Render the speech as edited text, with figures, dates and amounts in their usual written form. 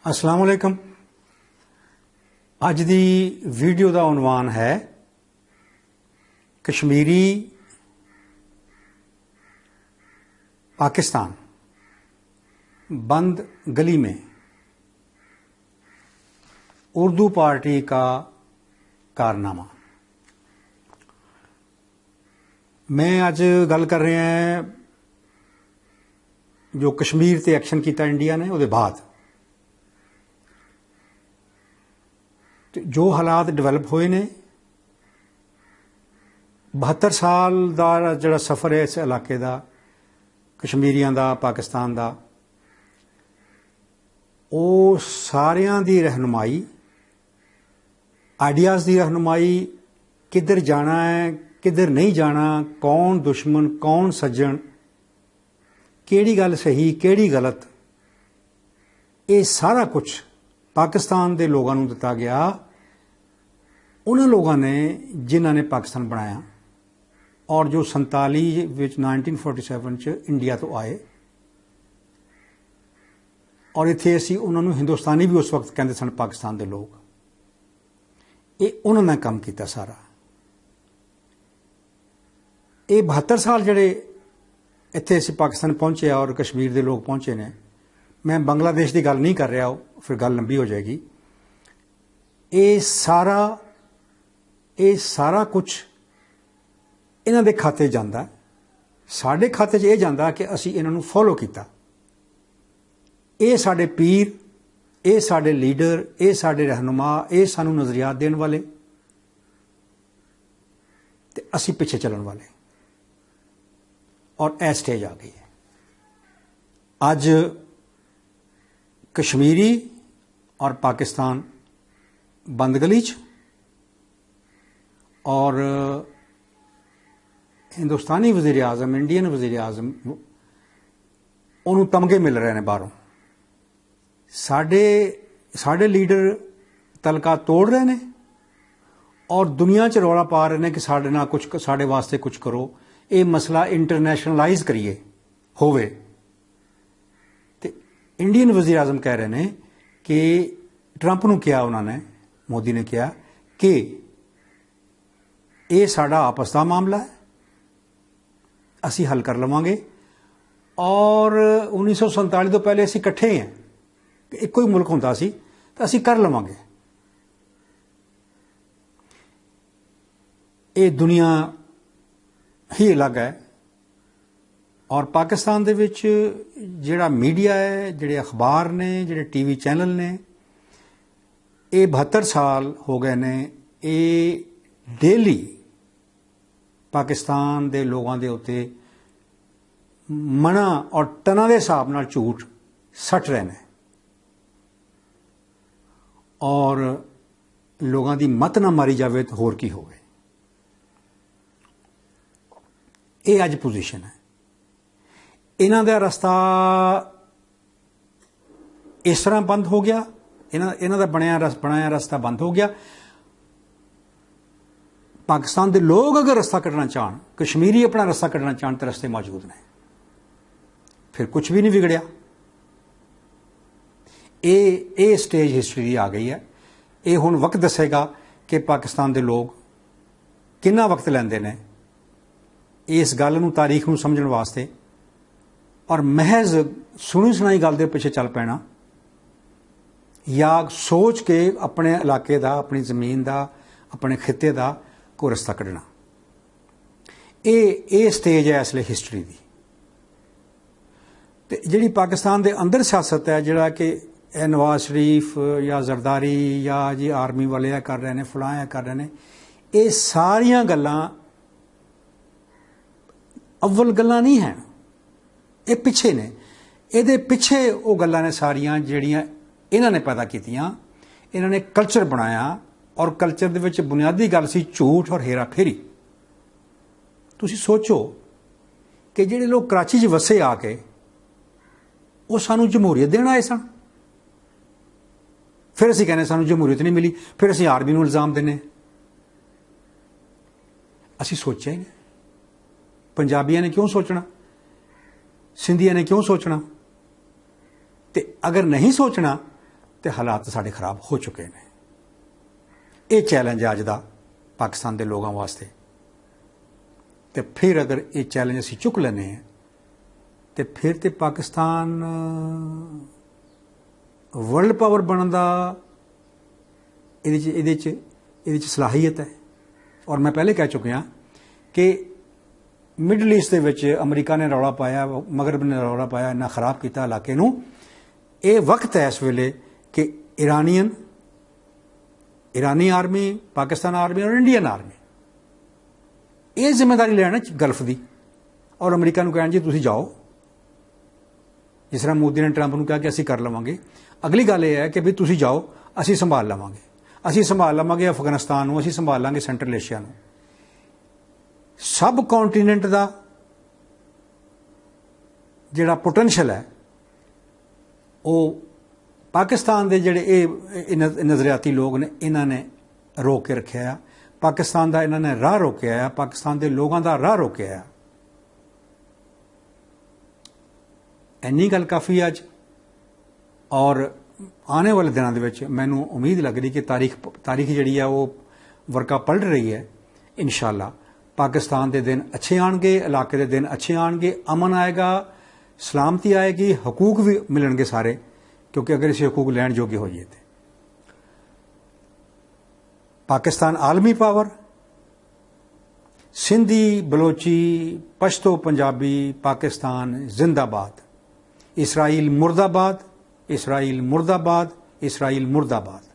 अस्सलाम वालेकुम। अज दी वीडियो का उनवान है कश्मीरी पाकिस्तान बंद गली में उर्दू पार्टी का कारनामा। मैं अज गल कर रहे हैं जो कश्मीर ते एक्शन किया इंडिया ने उहदे बाद जो हालात डिवेलप होए ने 72 साल का जिहड़ा सफ़र है इस इलाके का कश्मीरियां का पाकिस्तान का वो सारियां दी रहनुमाई आइडियाज़ की रहनुमाई किधर जाना है किधर नहीं जाना कौन दुश्मन कौन सज्जन केड़ी गल सही केड़ी गलत ये सारा कुछ पाकिस्तान के लोगों को दिता गया उन्होंने लोगों ने जिन्हों ने पाकिस्तान बनाया और जो 1947 इंडिया तो आए और इत्थे असी उन्होंने हिंदुस्तानी भी उस वक्त कहते सन पाकिस्तान के लोग ये उन्होंने काम किया सारा ये 72 साल जड़े इत्थे असी पाकिस्तान पहुंचे और कश्मीर के लोग पहुंचे ने। मैं बांग्लादेश की गल नहीं कर रहा फिर गल लंबी हो जाएगी। ये सारा कुछ इन्हां दे खाते जांदा साडे खाते च ये जांदा कि असी इन्हां नूं फॉलो किया। ये साडे पीर ये साडे लीडर ये साडे रहनुमा ये सानूं नज़रियात देण वाले ते असी पिछे चलण वाले और ए स्टेज आ गई है। अज कश्मीरी और पाकिस्तान बंद गली च और हिंदुस्तानी वज़ीर आज़म इंडियन वज़ीर आज़म उन्होंने तमगे मिल रहे हैं बाहरों। साडे लीडर तलका तोड़ रहे हैं और दुनिया च रौला पा रहे हैं कि साडे नाल कुछ साडे वास्ते कुछ करो ये मसला इंटरनेशनलाइज करिए होवे। इंडियन वज़ीर आज़म कह रहे हैं कि ट्रंप नूं किया उन्होंने मोदी ने कहा कि ये साडा आपस का मामला है असी हल कर लवांगे और 1947 तो पहले असी इकट्ठे हैं एक ही मुल्क हुंदा सी तो असी कर लवांगे। ये दुनिया ही अलग है और पाकिस्तान दे विच जिहड़ा मीडिया है जिहड़े अखबार ने जिहड़े टीवी चैनल ने ये 72 साल हो गए ने ये डेली पाकिस्तान दे लोगों के उत्ते मना और टना के हिसाब नाल झूठ सट रहे हैं और लोगों की मत ना मारी जाए तो होर की होवे। ये अज पोजीशन है। इन्हां दा रस्ता इस तरह बंद हो गया इन्हां दा बनाया रस्ता बंद हो गया। पाकिस्तान के लोग अगर रस्ता कटना चाहन कश्मीरी अपना रस्ता कटना चाहन तो रस्ते मौजूद ने फिर कुछ भी नहीं बिगड़िया। ये स्टेज हिस्टरी आ गई है। ये हुण वक्त दसेगा कि पाकिस्तान के लोग कितना वक्त लैंदे ने इस गल नूं तारीख नूं समझण वास्ते और महज सुनी सुनाई गल दे पिछे चल पैना या सोच के अपने इलाके का अपनी जमीन का अपने खिते का कोई रस्ता कढ़ना। ये स्टेज है इसलिए हिस्टरी की। तो जिहड़ी पाकिस्तान के अंदर सियासत है जिहड़ा कि नवाज शरीफ या जरदारी या जी आर्मी वाले कर रहे हैं फलां कर रहे हैं ये सारियां गल्लां अव्वल गल्लां नहीं हैं ये पिछे ने। ये पिछे वो गल्लां ने सारियां जिहड़ियां इन्हां ने पैदा कीतियां। इन्हां ने कल्चर बनाया और कल्चर दे विच बुनियादी गल सी झूठ और हेरा फेरी। तुसीं सोचो कि जिहड़े लोग कराची च वसे आके वो सानू जमहूरीयत देण आए सन फिर असीं कहने सानू जमहूरीयत नहीं मिली फिर असीं आर्मी नूं इल्जाम दिंदे। असीं सोचिया ही नहीं पंजाबियां ने क्यों सोचना सिंधिया ने क्यों सोचना। तो अगर नहीं सोचना ਤੇ ਹਾਲਾਤ ਸਾਡੇ ਖਰਾਬ ਹੋ ਚੁੱਕੇ ਨੇ। ਇਹ ਚੈਲੰਜ ਹੈ ਅੱਜ ਦਾ ਪਾਕਿਸਤਾਨ ਦੇ ਲੋਕਾਂ ਵਾਸਤੇ। ਤੇ ਫਿਰ ਅਗਰ ਇਹ ਚੈਲੰਜ ਅਸੀਂ ਚੁੱਕ ਲੈਂਦੇ ਹਾਂ ਤੇ ਫਿਰ ਤੇ ਪਾਕਿਸਤਾਨ ਵਰਲਡ ਪਾਵਰ ਬਣਨ ਦਾ ਇਹਦੇ 'ਚ ਸਲਾਹੀਅਤ ਹੈ। ਔਰ ਮੈਂ ਪਹਿਲੇ ਕਹਿ ਚੁੱਕਿਆ ਕਿ ਮਿਡਲ ਈਸਟ ਦੇ ਵਿੱਚ ਅਮਰੀਕਾ ਨੇ ਰੌਲਾ ਪਾਇਆ, ਮਗਰਬ ਨੇ ਰੌਲਾ ਪਾਇਆ, ਇੰਨਾ ਖਰਾਬ ਕੀਤਾ ਇਲਾਕੇ ਨੂੰ। ਇਹ ਵਕਤ ਹੈ ਇਸ ਵੇਲੇ ਕਿ ਈਰਾਨੀ ਆਰਮੀ, ਪਾਕਿਸਤਾਨ ਆਰਮੀ ਔਰ ਇੰਡੀਅਨ ਆਰਮੀ ਇਹ ਜ਼ਿੰਮੇਵਾਰੀ ਲੈਣ ਗਲਫ ਦੀ, ਔਰ ਅਮਰੀਕਾ ਨੂੰ ਕਹਿਣ ਜੀ ਤੁਸੀਂ ਜਾਓ। ਜਿਸ ਤਰ੍ਹਾਂ ਮੋਦੀ ਨੇ ਟਰੰਪ ਨੂੰ ਕਿਹਾ ਕਿ ਅਸੀਂ ਕਰ ਲਵਾਂਗੇ। ਅਗਲੀ ਗੱਲ ਇਹ ਹੈ ਕਿ ਵੀ ਤੁਸੀਂ ਜਾਓ, ਅਸੀਂ ਸੰਭਾਲ ਲਵਾਂਗੇ। ਅਸੀਂ ਸੰਭਾਲ ਲਵਾਂਗੇ ਅਫਗਾਨਿਸਤਾਨ ਨੂੰ, ਅਸੀਂ ਸੰਭਾਲ ਲਾਂਗੇ ਸੈਂਟਰਲ ਏਸ਼ੀਆ ਨੂੰ। ਸਬ ਕੰਟੀਨੈਂਟ ਦਾ ਜਿਹੜਾ ਪੋਟੈਂਸ਼ੀਅਲ ਹੈ ਉਹ ਪਾਕਿਸਤਾਨ ਦੇ ਜਿਹੜੇ ਇਹ ਨਜ਼ਰਿਆਤੀ ਲੋਕ ਨੇ ਇਹਨਾਂ ਨੇ ਰੋਕ ਕੇ ਰੱਖਿਆ ਆ। ਪਾਕਿਸਤਾਨ ਦਾ ਇਹਨਾਂ ਨੇ ਰਾਹ ਰੋਕਿਆ ਆ, ਪਾਕਿਸਤਾਨ ਦੇ ਲੋਕਾਂ ਦਾ ਰਾਹ ਰੋਕਿਆ ਆ। ਇੰਨੀ ਗੱਲ ਕਾਫੀ ਅੱਜ। ਔਰ ਆਉਣ ਵਾਲੇ ਦਿਨਾਂ ਦੇ ਵਿੱਚ ਮੈਨੂੰ ਉਮੀਦ ਲੱਗ ਰਹੀ ਕਿ ਤਾਰੀਖ ਜਿਹੜੀ ਆ ਉਹ ਵਰਕਾ ਪਲਟ ਰਹੀ ਹੈ। ਇਨਸ਼ਾਅੱਲਾ ਪਾਕਿਸਤਾਨ ਦੇ ਦਿਨ ਅੱਛੇ ਆਉਣਗੇ, ਇਲਾਕੇ ਦੇ ਦਿਨ ਅੱਛੇ ਆਉਣਗੇ, ਅਮਨ ਆਏਗਾ, ਸਲਾਮਤੀ ਆਏਗੀ, ਹਕੂਕ ਵੀ ਮਿਲਣਗੇ ਸਾਰੇ, ਕਿਉਂਕਿ ਅਗਰ ਅਸੀਂ ਹਕੂਕ ਲੈਣ ਜੋਗੇ ਹੋਈਏ ਤੇ ਪਾਕਿस्तान आलमी पावर, सिंधी, बलोची, पश्तो, पंजाबी, पाकिस्तान जिंदाबाद। इसराइल मुर्दाबाद, इसराइल मुर्दाबाद, इसराइल मुर्दाबाद।